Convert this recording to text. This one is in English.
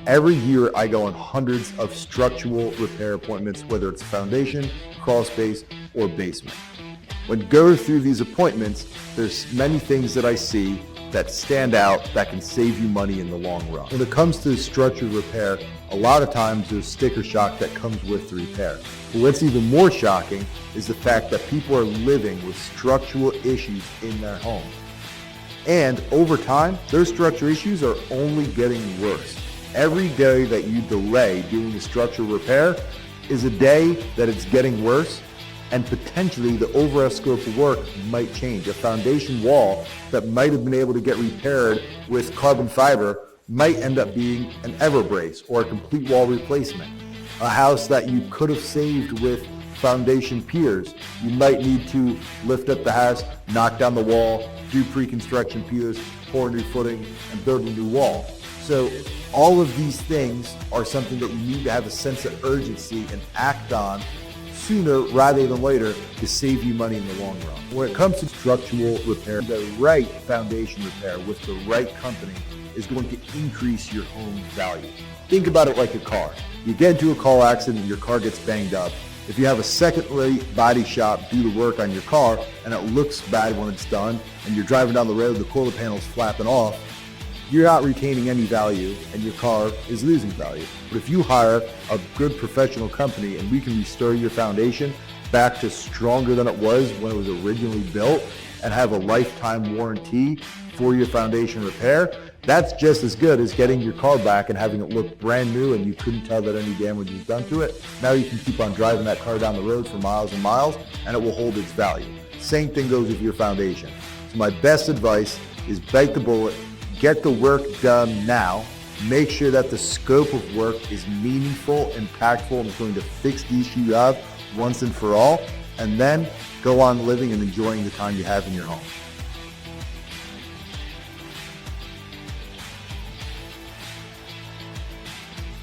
Every year I go on hundreds of structural repair appointments, whether it's foundation, crawl space, or basement. When going through these appointments, there's many things that I see that stand out that can save you money in the long run. When it comes to structural repair, a lot of times there's sticker shock that comes with the repair. But what's even more shocking is the fact that people are living with structural issues in their home. And over time, those structural issues are only getting worse. Every day that you delay doing the structural repair is a day that it's getting worse, and potentially the overall scope of work might change. A foundation wall that might have been able to get repaired with carbon fiber might end up being an Everbrace or a complete wall replacement. A house that you could have saved with foundation piers, you might need to lift up the house, knock down the wall, do pre-construction piers, pour a new footing, and build a new wall. So all of these things are something that you need to have a sense of urgency and act on sooner rather than later to save you money in the long run. When it comes to structural repair, the right foundation repair with the right company is going to increase your home's value. Think about it like a car. You get into a car accident and your car gets banged up. If you have a second-rate body shop do the work on your car and it looks bad when it's done and you're driving down the road, the quarter panel's flapping off, you're not retaining any value and your car is losing value. But if you hire a good professional company and we can restore your foundation back to stronger than it was when it was originally built and have a lifetime warranty for your foundation repair, that's just as good as getting your car back and having it look brand new and you couldn't tell that any damage was done to it. Now you can keep on driving that car down the road for miles and miles and it will hold its value. Same thing goes with your foundation. So my best advice is bite the bullet, get the work done now, make sure that the scope of work is meaningful, impactful, and is going to fix the issue you have once and for all, and then go on living and enjoying the time you have in your home.